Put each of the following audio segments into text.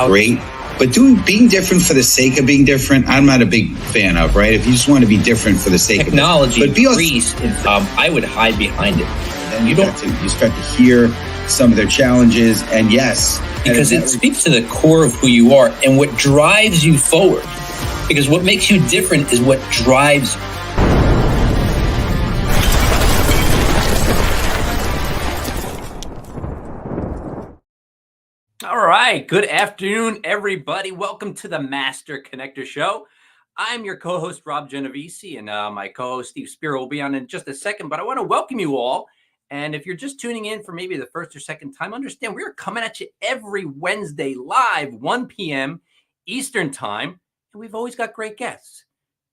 great. But being different for the sake of being different, I'm not a big fan of, right? If you just want to be different for the sake of technology, but I would hide behind it. And you start to hear some of their challenges, and yes, because it speaks to the core of who you are and what drives you forward. Because what makes you different is what drives you. All right. Good afternoon, everybody. Welcome to the Master Connector Show. I'm your co-host, Rob Genovese, and my co-host, Steve Spiro, will be on in just a second. But I want to welcome you all. And if you're just tuning in for maybe the first or second time, understand we're coming at you every Wednesday live, 1 p.m. Eastern time. And we've always got great guests.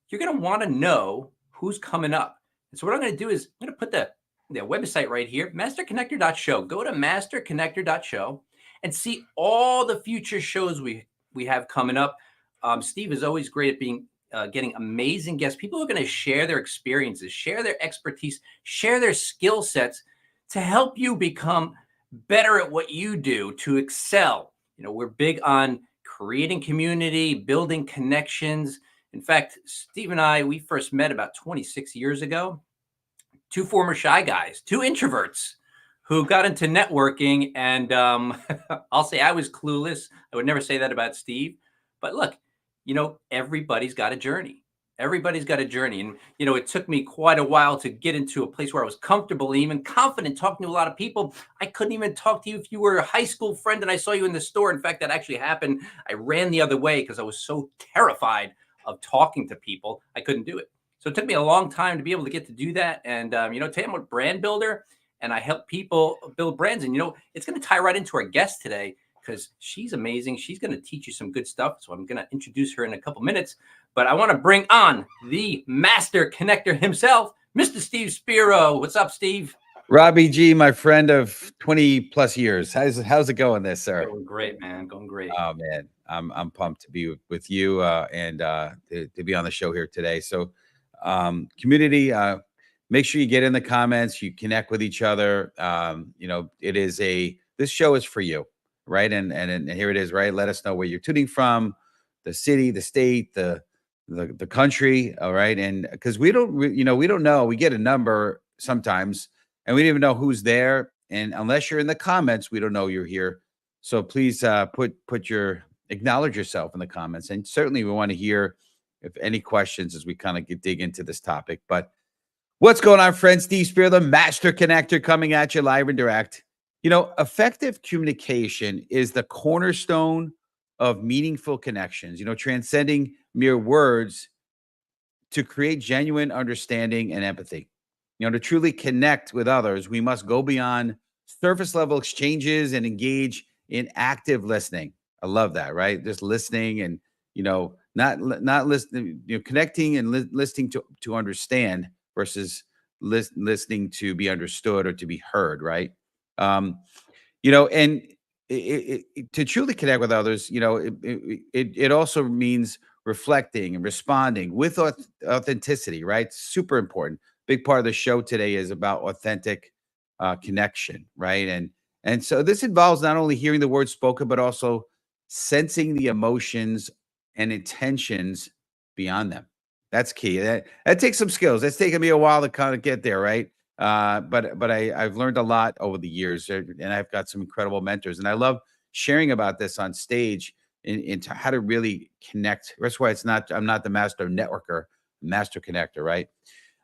You're going to want to know who's coming up. And so what I'm going to do is I'm going to put the website right here, masterconnector.show. Go to masterconnector.show. And see all the future shows we have coming up. Steve is always great at getting amazing guests. People who are going to share their experiences, share their expertise, share their skill sets to help you become better at what you do, to excel. You know, we're big on creating community, building connections. In fact, Steve and I, we first met about 26 years ago. Two former shy guys, two introverts, who got into networking, and I'll say I was clueless. I would never say that about Steve. But look, you know, everybody's got a journey. Everybody's got a journey. And, you know, it took me quite a while to get into a place where I was comfortable and even confident talking to a lot of people. I couldn't even talk to you if you were a high school friend and I saw you in the store. In fact, that actually happened. I ran the other way because I was so terrified of talking to people. I couldn't do it. So it took me a long time to be able to get to do that. And, you know, today I'm a brand builder. And I help people build brands. And, you know, it's going to tie right into our guest today because she's amazing. She's going to teach you some good stuff. So I'm going to introduce her in a couple minutes. But I want to bring on the master connector himself, Mr. Steve Spiro. What's up, Steve? Robbie G, my friend of 20 plus years. How's it going there, sir? Going great, man. Going great. Oh, man. I'm pumped to be with you and to be on the show here today. So community, make sure you get in the comments, you connect with each other. You know, this show is for you, right? And here it is, right? Let us know where you're tuning from, the city, the state, the country. All right. And because we don't know, we get a number sometimes and we don't even know who's there. And unless you're in the comments, we don't know you're here. So please acknowledge yourself in the comments. And certainly we want to hear if any questions as we kind of dig into this topic. But what's going on, friends? Steve Spear, the Master Connector, coming at you live and direct. You know, effective communication is the cornerstone of meaningful connections, you know, transcending mere words to create genuine understanding and empathy. You know, to truly connect with others, we must go beyond surface level exchanges and engage in active listening. I love that, right? Just listening and, you know, not listening, you know, connecting and listening to understand versus listening to be understood or to be heard, right? You know, and to truly connect with others, you know, it also means reflecting and responding with authenticity, right? Super important. Big part of the show today is about authentic connection, right? And so this involves not only hearing the words spoken, but also sensing the emotions and intentions beyond them. That's key. That takes some skills. It's taken me a while to kind of get there, right? But I've learned a lot over the years, and I've got some incredible mentors, and I love sharing about this on stage into how to really connect. That's why I'm not the master networker, master connector, right?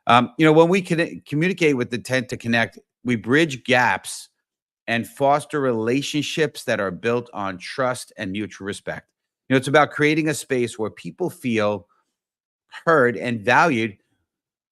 You know, when we communicate with the intent to connect, we bridge gaps and foster relationships that are built on trust and mutual respect. You know, it's about creating a space where people feel heard and valued,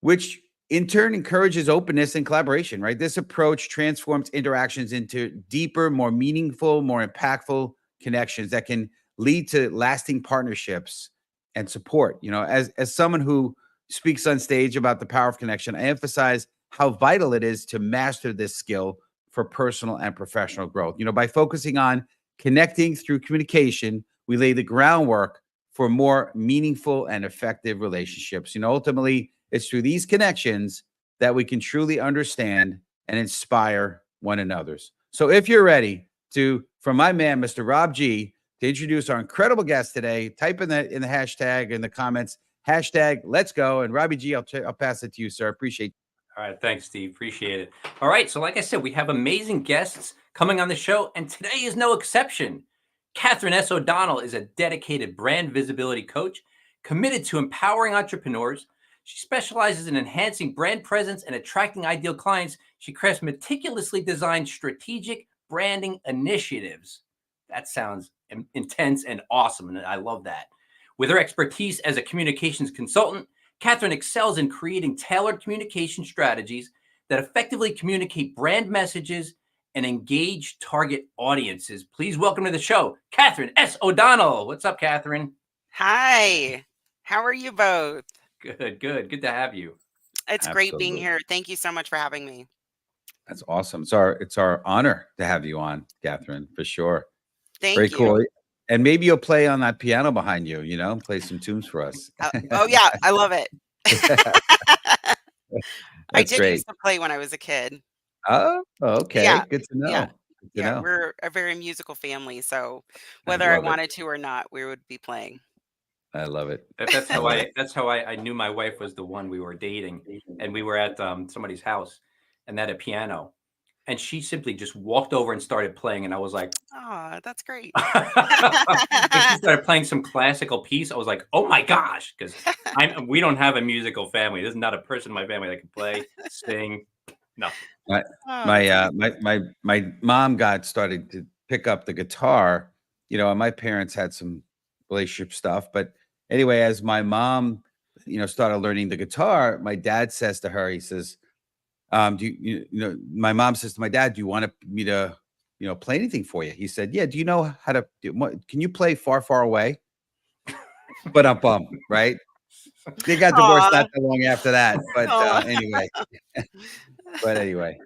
which in turn encourages openness and collaboration, right? This approach transforms interactions into deeper, more meaningful, more impactful connections that can lead to lasting partnerships and support. You know, as someone who speaks on stage about the power of connection, I emphasize how vital it is to master this skill for personal and professional growth. You know, by focusing on connecting through communication, we lay the groundwork for more meaningful and effective relationships. You know, ultimately, it's through these connections that we can truly understand and inspire one another's. So if you're ready from my man, Mr. Rob G, to introduce our incredible guest today. Type in the hashtag in the comments, hashtag let's go. And Robbie G, I'll pass it to you, sir. Appreciate it. All right. Thanks, Steve. Appreciate it. All right. So like I said, we have amazing guests coming on the show, and today is no exception. Catherine S. O'Donnell is a dedicated brand visibility coach committed to empowering entrepreneurs. She specializes in enhancing brand presence and attracting ideal clients. She crafts meticulously designed strategic branding initiatives. That sounds intense and awesome, and I love that. With her expertise as a communications consultant, Catherine excels in creating tailored communication strategies that effectively communicate brand messages and engage target audiences. Please welcome to the show, Catherine S. O'Donnell. What's up, Catherine? Hi. How are you both? Good to have you. It's great being here. Thank you so much for having me. That's awesome. It's our honor to have you on, Catherine, for sure. Thank Very you. cool. And maybe you'll play on that piano behind you, play some tunes for us. Oh yeah, I love it. I did great. used to play when I was a kid. Oh, okay. Yeah, Good to know. yeah, Good to yeah. know. We're a very musical family, so I whether I love it. wanted to or not, we would be playing. I love it. That's how I knew my wife was the one we were dating, and we were at somebody's house, and they had a piano, and she simply just walked over and started playing, and I was like, Oh, that's great. she started playing some classical piece. I was like, oh my gosh, because we don't have a musical family. There's not a person in my family that can play, sing, nothing. My mom started to pick up the guitar, and my parents had some relationship stuff. But anyway, as my mom, started learning the guitar, my dad says to her, he says, my mom says to my dad, do you want me to, play anything for you? He said, yeah. Do you know how to can you play Far, Far Away? But right? They got divorced not that long after that. But anyway. But anyway.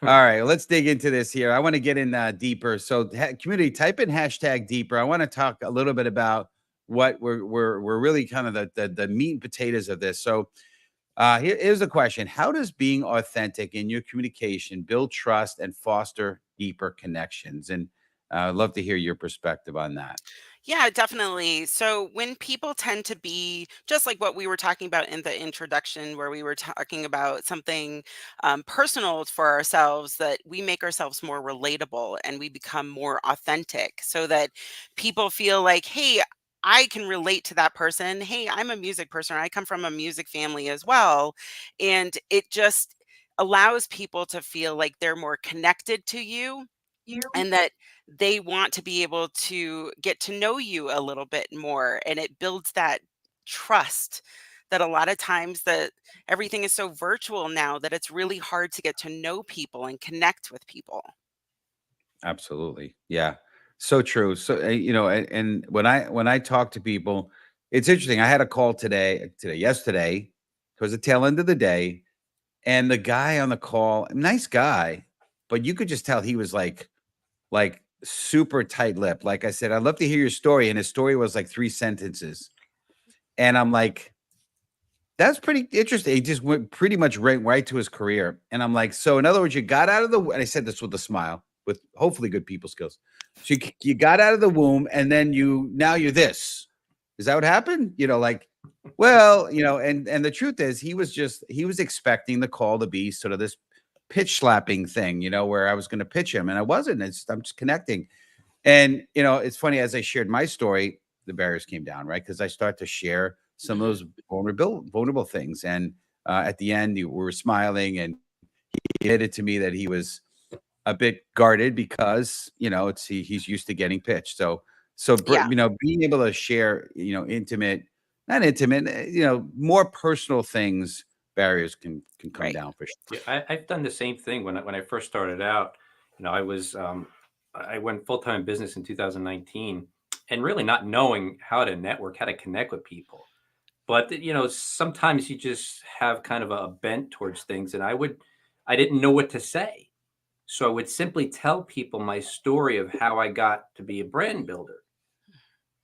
All right, let's dig into this here. I want to get in deeper. So community, type in hashtag deeper. I want to talk a little bit about what we're really kind of the meat and potatoes of this. So here's the question. How does being authentic in your communication build trust and foster deeper connections? And I'd love to hear your perspective on that. Yeah, definitely. So when people tend to be just like what we were talking about in the introduction, where we were talking about something personal for ourselves, that we make ourselves more relatable and we become more authentic so that people feel like, hey, I can relate to that person. Hey, I'm a music person. I come from a music family as well. And it just allows people to feel like they're more connected to you and that they want to be able to get to know you a little bit more, and it builds that trust that a lot of times that everything is so virtual now that it's really hard to get to know people and connect with people. Absolutely. Yeah. So true. So, and when I talk to people, it's interesting. I had a call yesterday, towards the tail end of the day. And the guy on the call, nice guy, but you could just tell he was like super tight-lipped. Like I said, I'd love to hear your story. And his story was like 3 sentences. And I'm like, that's pretty interesting. He just went pretty much right to his career. And I'm like, so in other words, you got out of the, and I said this with a smile, with hopefully good people skills. So you got out of the womb, and then now you're this. Is that what happened? Well, and the truth is he was expecting the call to be sort of this pitch slapping thing, where I was going to pitch him, and I wasn't. I'm just connecting. And, it's funny, as I shared my story, the barriers came down, right? Because I start to share some of those vulnerable things. And at the end, we were smiling, and he admitted to me that he was a bit guarded because, he's used to getting pitched. So, Yeah. being able to share, not intimate, more personal things, barriers can come Right. down for sure. Yeah, I've done the same thing when I first started out. I was I went full-time business in 2019, and really not knowing how to network, how to connect with people. But sometimes you just have kind of a bent towards things, and I didn't know what to say. So I would simply tell people my story of how I got to be a brand builder.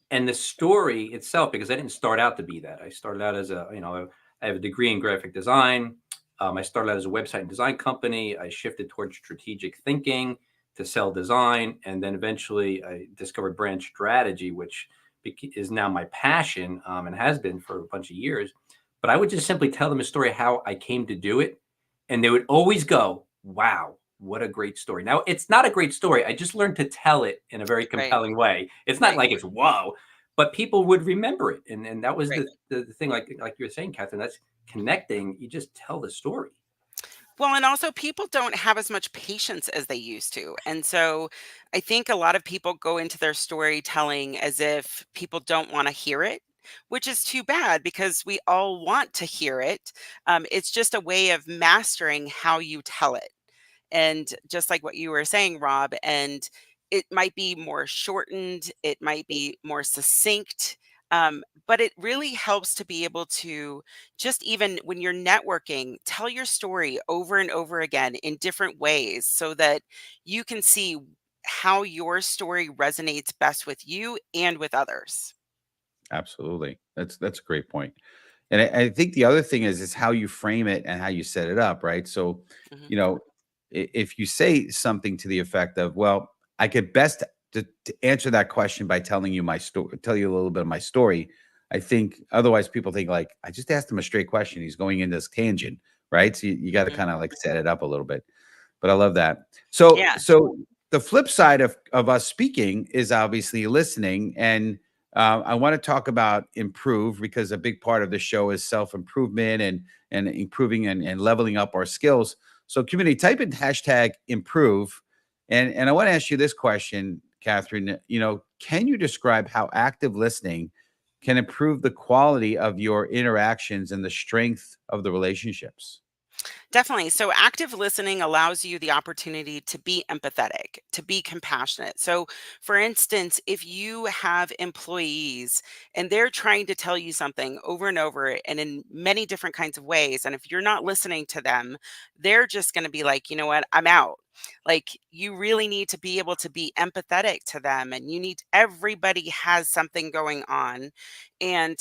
And the story itself, because I didn't start out to be that. I started out as I have a degree in graphic design. I started out as a website and design company. I shifted towards strategic thinking. to sell design. And then eventually I discovered brand strategy, which is now my passion, and has been for a bunch of years. But I would just simply tell them a story how I came to do it. And they would always go, wow, what a great story. Now, it's not a great story. I just learned to tell it in a very Right. compelling way. It's not Right. like it's whoa, but people would remember it. And that was Right. the thing, like you were saying, Catherine, that's connecting. You just tell the story. Well, and also people don't have as much patience as they used to. And so I think a lot of people go into their storytelling as if people don't want to hear it, which is too bad because we all want to hear it. It's just a way of mastering how you tell it. And just like what you were saying, Rob, and it might be more shortened, it might be more succinct, but it really helps to be able to just even when you're networking, tell your story over and over again in different ways so that you can see how your story resonates best with you and with others. Absolutely. That's a great point. And I think the other thing is how you frame it and how you set it up, right? So, Mhm. you know, if you say something to the effect of, "Well, I could best to answer that question by telling you my story, tell you a little bit of my story." I think otherwise people think like, "I just asked him a straight question. He's going in this tangent," right? So you got to Mhm. kind of like set it up a little bit. But I love that. So Yeah. so the flip side of us speaking is obviously listening, and I want to talk about improve because a big part of the show is self improvement and improving and leveling up our skills. So, community, type in hashtag improve, and I want to ask you this question, Catherine. Can you describe how active listening can improve the quality of your interactions and the strength of the relationships? Definitely. So, active listening allows you the opportunity to be empathetic, to be compassionate. So, for instance, if you have employees and they're trying to tell you something over and over and in many different kinds of ways, and if you're not listening to them, they're just going to be like, you know what, I'm out. Like, you really need to be able to be empathetic to them, and everybody has something going on. And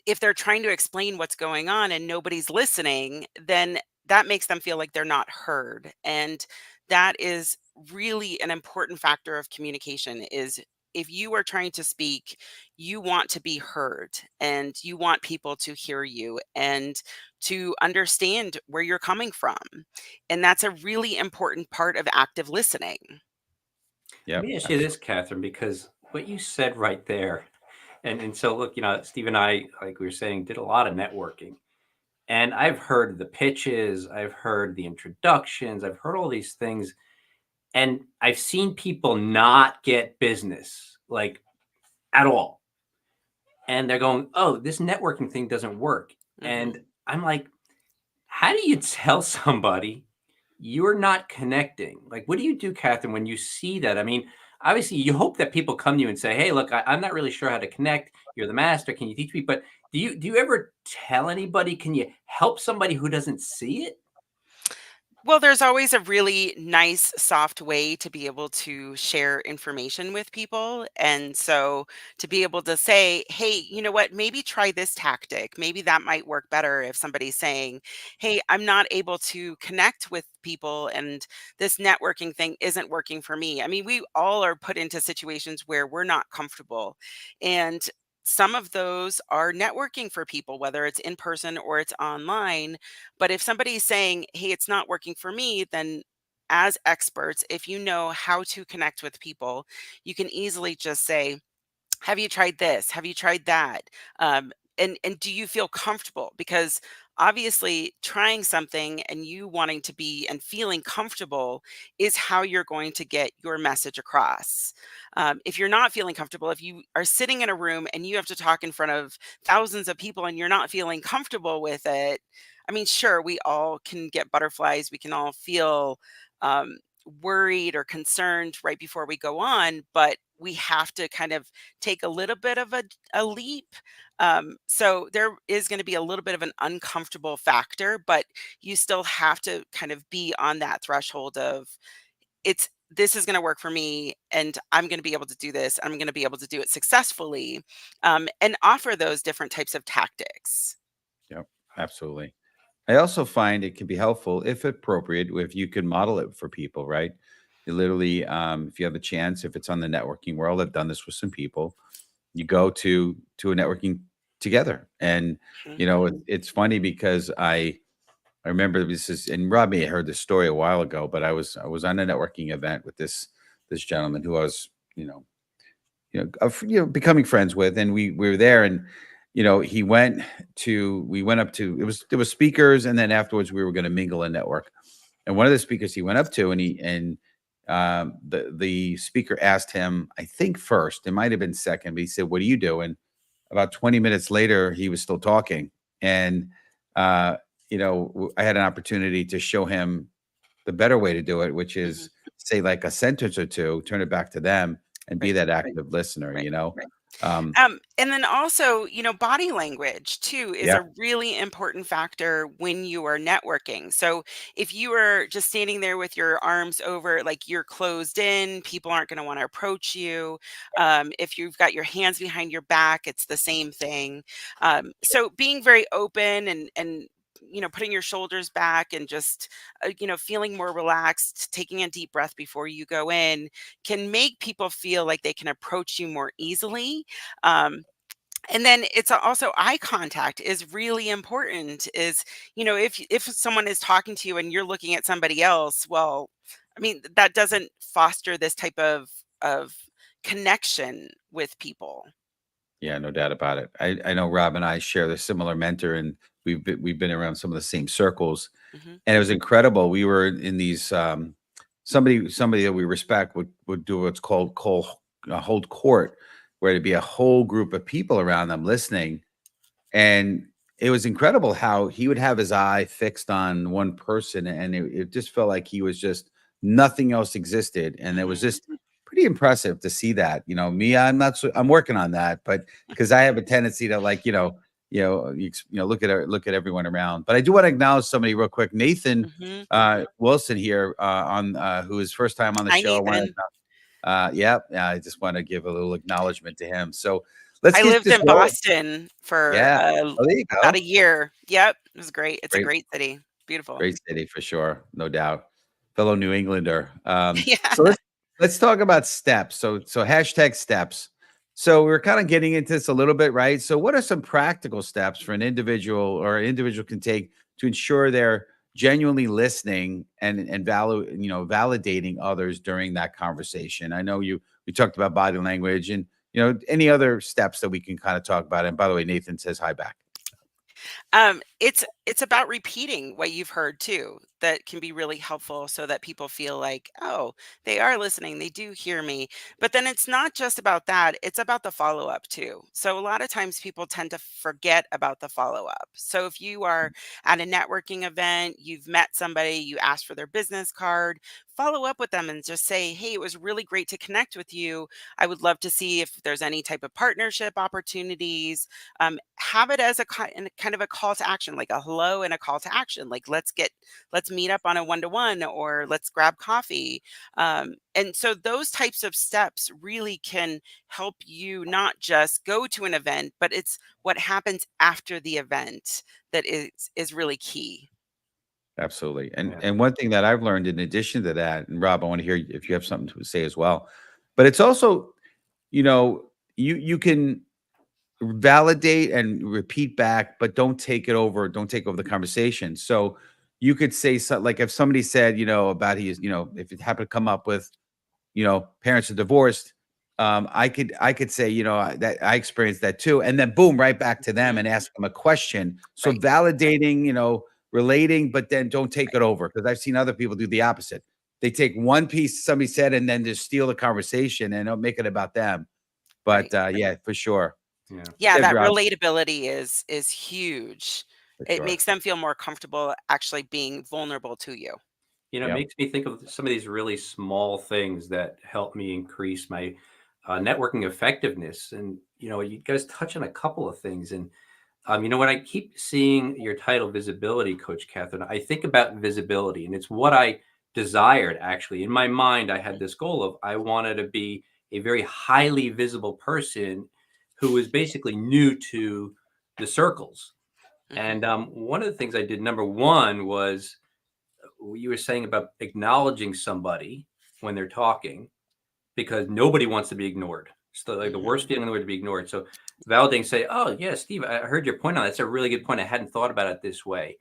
if they're trying to explain what's going on and nobody's listening, then that makes them feel like they're not heard. And that is really an important factor of communication is if you are trying to speak, you want to be heard and you want people to hear you and to understand where you're coming from. And that's a really important part of active listening. Let Yep, me ask you this, absolutely. Catherine, because what you said right there, and so look, Steve and I, like we were saying, did a lot of networking. And I've heard the pitches, I've heard the introductions, I've heard all these things, and I've seen people not get business like at all. And they're going, "Oh, this networking thing doesn't work." Hmm. And I'm like, "How do you tell somebody you're not connecting?" Like, what do you do, Catherine, when you see that? I mean, obviously, you hope that people come to you and say, "Hey, look, I'm not really sure how to connect. You're the master. Can you teach me?" But do you ever tell anybody? Can you help somebody who doesn't see it? Well, there's always a really nice, soft way to be able to share information with people. And so to be able to say, hey, you know what, maybe try this tactic. Maybe that might work better if somebody's saying, hey, I'm not able to connect with people and this networking thing isn't working for me. I mean, we all are put into situations where we're not comfortable. And some of those are networking for people, whether it's in person or it's online, but if somebody's saying, "Hey, it's not working for me," then as experts, if you know how to connect with people, you can easily just say, have you tried this? Have you tried that? And do you feel comfortable? Because obviously, trying something and you wanting to be and feeling comfortable is how you're going to get your message across. If you're not feeling comfortable, if you are sitting in a room and you have to talk in front of thousands of people and you're not feeling comfortable with it, I mean, sure, we all can get butterflies. We can all feel um, worried or concerned right before we go on, but we have to kind of take a little bit of a leap. So there is going to be a little bit of an uncomfortable factor, but you still have to kind of be on that threshold of this is going to work for me and I'm going to be able to do this. I'm going to be able to do it successfully, and offer those different types of tactics. Yep, absolutely. I also find it can be helpful, if appropriate, if you can model it for people, right? You literally, if you have a chance, if it's on the networking world, I've done this with some people. You go to a networking together, and Mhm. you know it's funny because I remember this is, and Rob may have heard this story a while ago, but I was on a networking event with this gentleman who I was becoming friends with, and we were there, and we went up to, there was speakers, and then afterwards we were going to mingle and network. And one of the speakers he went up to, the speaker asked him, I think first, it might have been second, but he said, "What are you doing?" About 20 minutes later, he was still talking, and uh, I had an opportunity to show him the better way to do it, which Mhm. is say like a sentence or two, turn it back to them, and be Right. that active listener. Right. Um, And then also, body language too is yeah, a really important factor when you are networking. So if you are just standing there with your arms over, like you're closed in, people aren't going to want to approach you. If you've got your hands behind your back, it's the same thing. So being very open and putting your shoulders back and just, feeling more relaxed, taking a deep breath before you go in can make people feel like they can approach you more easily. Um, and then it's also eye contact is really important. Is if someone is talking to you and you're looking at somebody else, well, I mean that doesn't foster this type of connection with people. yeah, no doubt about it. I know Rob and I share the similar mentor, and we've been around some of the same circles, Hmm. and it was incredible. We were in these somebody that we respect would do what's called hold court, where it'd be a whole group of people around them listening. And it was incredible how he would have his eye fixed on one person, and it just felt like he was just nothing else existed. And it was Hmm. just pretty impressive to see that. Me, I'm not so, I'm working on that, but because I have a tendency to like, look at everyone around. But I do want to acknowledge somebody real quick. Nathan Hmm. Wilson here on who is first time on the Hi, show. I want Nathan. to I just want to give a little acknowledgement to him. So let's I get lived this in rolling. Boston for Yeah. Oh, there you about a go. year. Yep, it was great. It's a Great, great city. Beautiful. great city for sure, no doubt. Fellow New Englander. Yeah. So let's talk about steps. So hashtag steps. So we're kind of getting into this a little bit, right? So what are some practical steps for an individual can take to ensure they're genuinely listening and validating others during that conversation? I know we talked about body language and any other steps that we can kind of talk about. And by the way, Nathan says hi back. It's about repeating what you've heard too. That can be really helpful so that people feel like, oh, they are listening, they do hear me. But then it's not just about that, it's about the follow-up too. So a lot of times people tend to forget about the follow-up. So if you are at a networking event, you've met somebody, you asked for their business card, follow up with them and just say, hey, it was really great to connect with you. I would love to see if there's any type of partnership opportunities. Have it as kind of a call to action, like a hello and a call to action, like let's meet up on a one-to-one or let's grab coffee. And so those types of steps really can help you not just go to an event, but it's what happens after the event that is really key. Absolutely. And Yeah. and one thing that I've learned in addition to that, and Rob, I want to hear if you have something to say as well. But it's also, you can validate and repeat back, but don't take over the conversation. So you could say something like if somebody said, about if it happened to come up with, parents are divorced, I could say, that I experienced that too, and then boom, right back to them Mhm. and ask them a question. So Right. validating, relating, but then don't take it over because I've seen other people do the opposite. They take one piece somebody said and then just steal the conversation and don't make it about them. Right. But yeah, for sure. Yeah. Yeah, Good, that Rob, relatability is huge. for It sure. makes them feel more comfortable actually being vulnerable to you. It Yep. makes me think of some of these really small things that help me increase my networking effectiveness. And, you guys touch on a couple of things. And, when I keep seeing your title, Visibility Coach Catherine, I think about visibility, and it's what I desired actually. In my mind, I had this goal of I wanted to be a very highly visible person who was basically new to the circles. Mhm. And one of the things I did, number one, was what you were saying about acknowledging somebody. when they're talking because nobody wants to be ignored. So like the worst feeling in the world to be ignored. So validating, say, oh yeah, Steve, I heard your point on that. That's a really good point. I hadn't thought about it this way.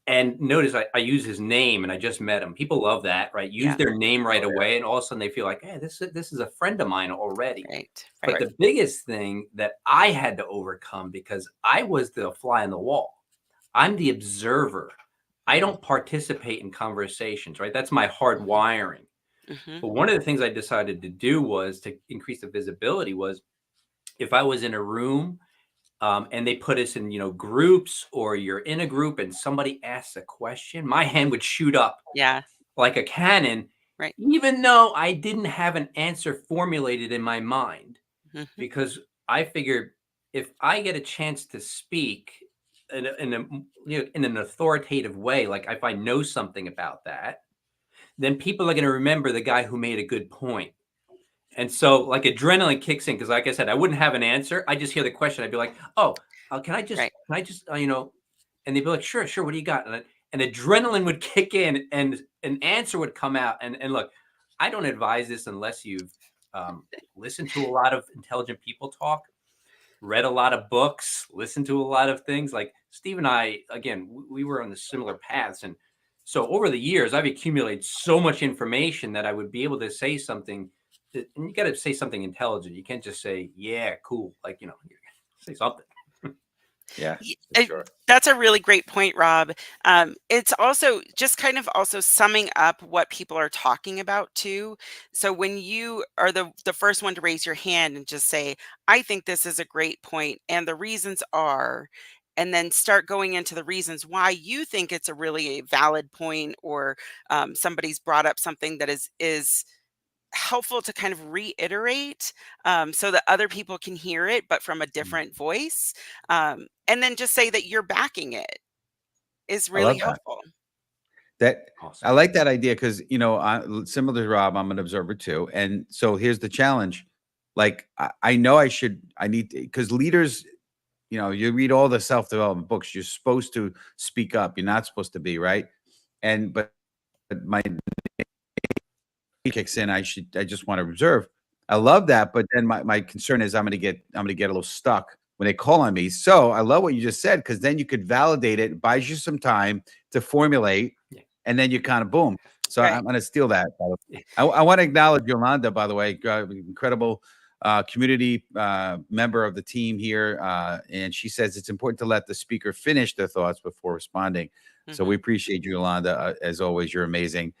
And notice I use his name and I just met him. People love that, right? Use their name right away. And all of a sudden they feel like, hey, this is a friend of mine already. But the biggest thing that I had to overcome, because I was the fly on the wall, I'm the observer. I don't participate in conversations, right? That's my hard wiring. But one of the things I decided to do was to increase the visibility was if I was in a room and they put us in, groups, or you're in a group and somebody asks a question, my hand would shoot up like a cannon, even though I didn't have an answer formulated in my mind, because I figured if I get a chance to speak in an authoritative way, like if I know something about that, then people are going to remember the guy who made a good point. And so like adrenaline kicks in because, like I said, I wouldn't have an answer. I just hear the question. I'd be like, oh, can I just, and they'd be like, sure. What do you got? And adrenaline would kick in and an answer would come out. And look, I don't advise this unless you've listened to a lot of intelligent people talk, read a lot of books, listened to a lot of things. Like Steve and I, again, we were on the similar paths. And so over the years, I've accumulated so much information that I would be able to say something. And you got to say something intelligent. You can't just say, yeah, cool. Like, say something. Yeah, sure. That's a really great point, Rob. It's also just kind of also summing up what people are talking about too. So when you are the first one to raise your hand and just say, I think this is a great point and the reasons are, and then start going into the reasons why you think it's a really valid point, or somebody's brought up something that is helpful to kind of reiterate, so that other people can hear it, but from a different voice. And then just say that you're backing it is really helpful. Awesome. I like that idea because, similar to Rob, I'm an observer too. And so here's the challenge. Like, I know I need to, because leaders, you read all the self-development books, you're supposed to speak up. You're not supposed to be, right. But my kicks in, I just want to observe. I love that, but then my concern is I'm gonna get a little stuck when they call on me. So I love what you just said, because then you could validate it, buys you some time to formulate, and then you kind of boom. So I'm gonna steal that. I want to acknowledge Yolanda, by the way, incredible community member of the team here, and she says it's important to let the speaker finish their thoughts before responding. So we appreciate you, Yolanda. As always, you're amazing.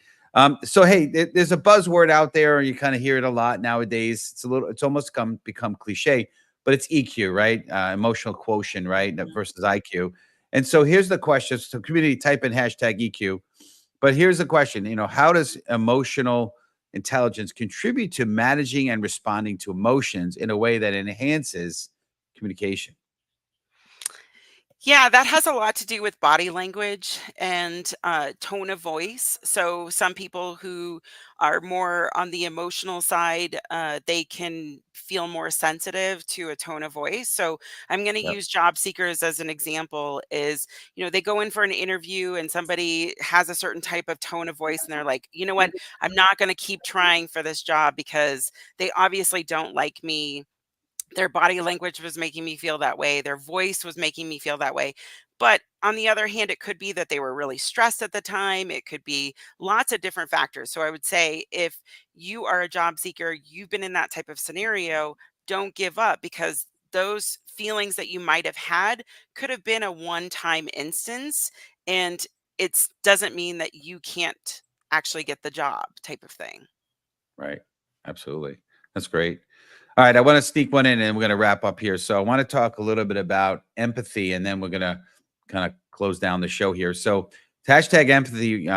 So hey, there's a buzzword out there, you kind of hear it a lot nowadays. It's almost become cliche, but it's EQ, right? Emotional quotient, right? Versus IQ. And so here's the question. So community, type in hashtag EQ. But here's the question, how does emotional intelligence contribute to managing and responding to emotions in a way that enhances communication? Yeah, that has a lot to do with body language and tone of voice. So some people who are more on the emotional side, they can feel more sensitive to a tone of voice. So I'm going to use job seekers as an example. Is, they go in for an interview and somebody has a certain type of tone of voice and they're like, you know what, I'm not going to keep trying for this job because they obviously don't like me. Their body language was making me feel that way. Their voice was making me feel that way. But on the other hand, it could be that they were really stressed at the time. It could be lots of different factors. So I would say if you are a job seeker, you've been in that type of scenario, don't give up, because those feelings that you might have had could have been a one-time instance. And it doesn't mean that you can't actually get the job, type of thing. Right. Absolutely. That's great. All right, I want to sneak one in and we're going to wrap up here. So I want to talk a little bit about empathy, and then we're going to kind of close down the show here. So hashtag empathy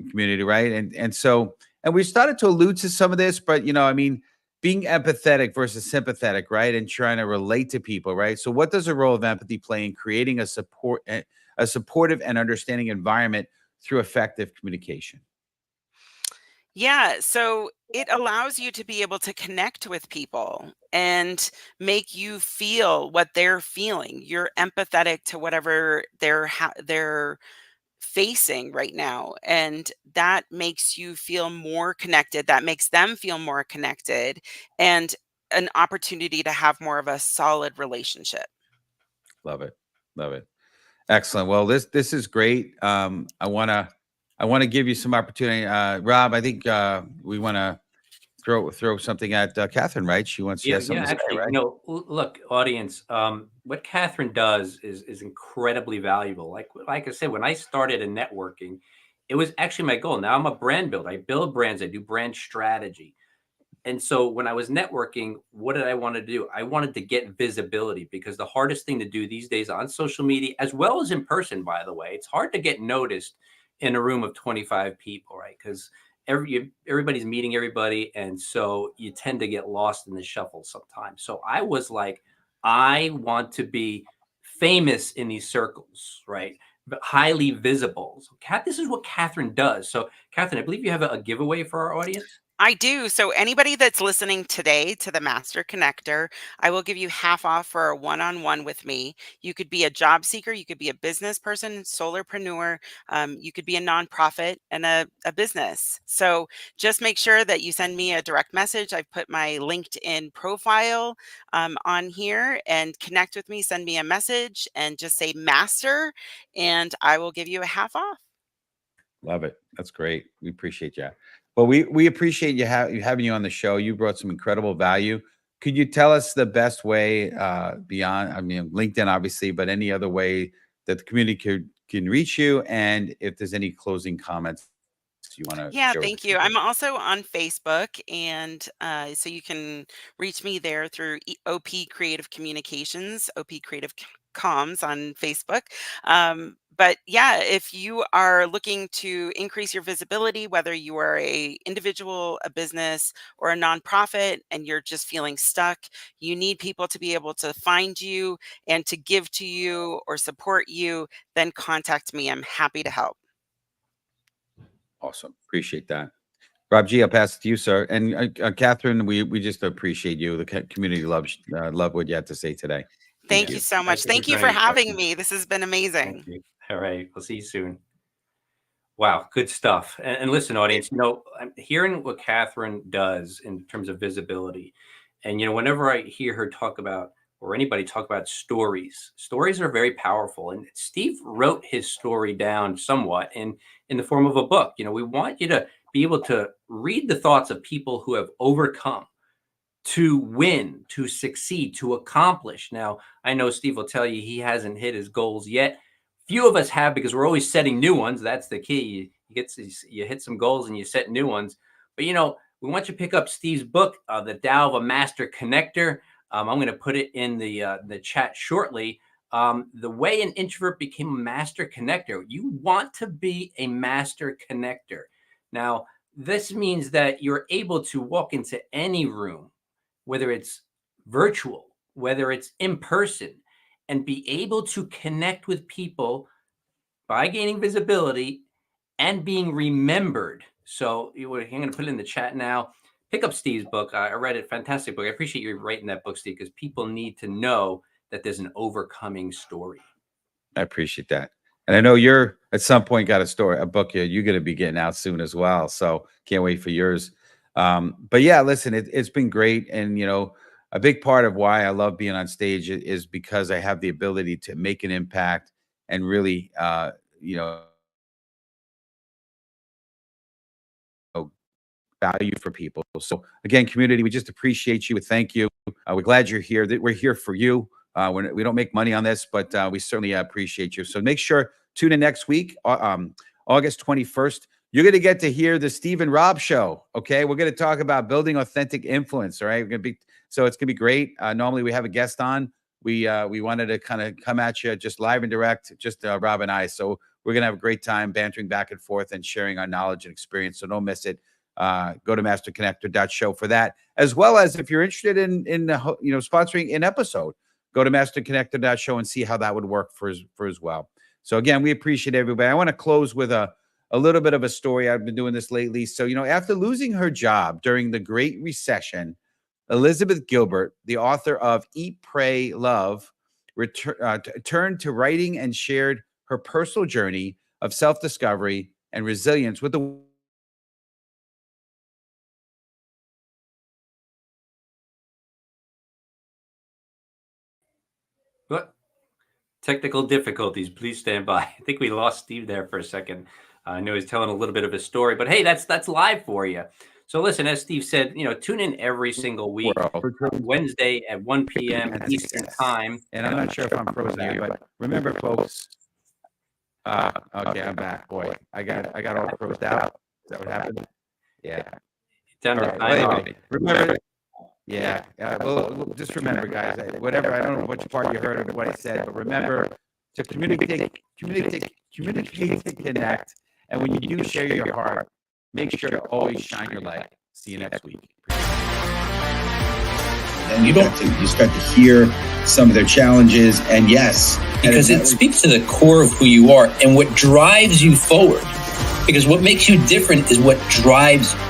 community, right? And we started to allude to some of this, but being empathetic versus sympathetic, right? And trying to relate to people, right? So what does the role of empathy play in creating a supportive and understanding environment through effective communication? Yeah, so it allows you to be able to connect with people and make you feel what they're feeling. You're empathetic to whatever they're facing right now. And that makes you feel more connected. That makes them feel more connected, and an opportunity to have more of a solid relationship. Love it. Love it. Excellent. Well, this is great. I wanna give you some opportunity. Rob, I think we want to throw something at Catherine, right? She Yeah, has yeah. something to say, Actually, right? look, audience. What Catherine does is incredibly valuable. Like I said, when I started in networking, it was actually my goal. Now I'm a brand builder. I build brands. I do brand strategy. And so when I was networking, what did I want to do? I wanted to get visibility, because the hardest thing to do these days on social media, as well as in person, by the way, it's hard to get noticed in a room of 25 people, right? Because everybody's meeting everybody. And so you tend to get lost in the shuffle sometimes. So I was like, I want to be famous in these circles, right? But highly visible. So, this is what Catherine does. So, Catherine, I believe you have a giveaway for our audience. I do. So anybody that's listening today to the Master Connector, I will give you half off for a one-on-one with me. You could be a job seeker, you could be a business person, solopreneur, you could be a nonprofit and a business. So just make sure that you send me a direct message. I've put my LinkedIn profile on here, and connect with me. Send me a message and just say Master, and I will give you a half off. Love it. That's great. We appreciate you. Well, we appreciate you having you on the show. You brought some incredible value. Could you tell us the best way beyond, I mean, LinkedIn, obviously, but any other way that the community can reach you? And if there's any closing comments you want to Yeah, share with the thank you. community? I'm also on Facebook, and so you can reach me there through OP Creative Communications, OP Creative Comms on Facebook. But yeah, if you are looking to increase your visibility, whether you are a individual, a business, or a nonprofit, and you're just feeling stuck, you need people to be able to find you and to give to you or support you, then contact me. I'm happy to help. Awesome. Appreciate that. Rob G, I'll pass it to you, sir. And Catherine, we just appreciate you. The community loves love what you had to say today. Thank Thank Yeah. you you. so much. Thank you for Thank you for joining us, having Catherine. me. This has been Thank amazing. you. All right. We'll see you soon. Wow, good stuff. And listen, audience, I'm hearing what Catherine does in terms of visibility. And, whenever I hear her talk about, or anybody talk about stories, stories are very powerful. And Steve wrote his story down somewhat in the form of a book. We want you to be able to read the thoughts of people who have overcome, to win, to succeed, to accomplish. Now, I know Steve will tell you he hasn't hit his goals yet. Few of us have, because we're always setting new ones. That's the key. You hit some goals and you set new ones. But we want you to pick up Steve's book, The Tao of a Master Connector. I'm going to put it in the chat shortly. The way an introvert became a master connector. You want to be a master connector. Now, this means that you're able to walk into any room, whether it's virtual, whether it's in person, and be able to connect with people by gaining visibility and being remembered. So I'm going to put it in the chat now. Pick up Steve's book. I read it. Fantastic book. I appreciate you writing that book, Steve, because people need to know that there's an overcoming story. I appreciate that. And I know you're at some point got a book you're going to be getting out soon as well. So can't wait for yours. But yeah, listen, it's been great. And, a big part of why I love being on stage is because I have the ability to make an impact and really, you know, value for people. So again, community, we just appreciate you. Thank you. We're glad you're here. That we're here for you. We don't make money on this, but we certainly appreciate you. So make sure tune in next week, August 21st. You're going to get to hear the Steve and Rob show. Okay, we're going to talk about building authentic influence. All right, so it's going to be great. Normally we have a guest on. We wanted to kind of come at you just live and direct, just Rob and I. So we're going to have a great time bantering back and forth and sharing our knowledge and experience. So don't miss it. Go to masterconnector.show for that, as well as if you're interested in sponsoring an episode, go to masterconnector.show and see how that would work for as well. So again, we appreciate everybody. I want to close with a little bit of a story. I've been doing this lately. So, after losing her job during the Great Recession, Elizabeth Gilbert, the author of Eat, Pray, Love, turned to writing and shared her personal journey of self-discovery and resilience with the What? Technical difficulties. Please stand by. I think we lost Steve there for a second. I know he's telling a little bit of his story, but hey, that's live for you. So listen, as Steve said, tune in every single week, Wednesday at 1 p.m. Eastern time. And I'm not sure if I'm frozen here, but remember, folks. Okay, I'm back. Boy, I got all frozen out. Is that what happened? Yeah. Down to time. Remember. Yeah. Well, just remember, guys. Whatever. I don't know which part you heard of what I said, but remember to communicate, to connect. And when you do share your heart, make sure to always shine your light. See you next week. And you start to hear some of their challenges, and yes, because it speaks to the core of who you are and what drives you forward. Because what makes you different is what drives you.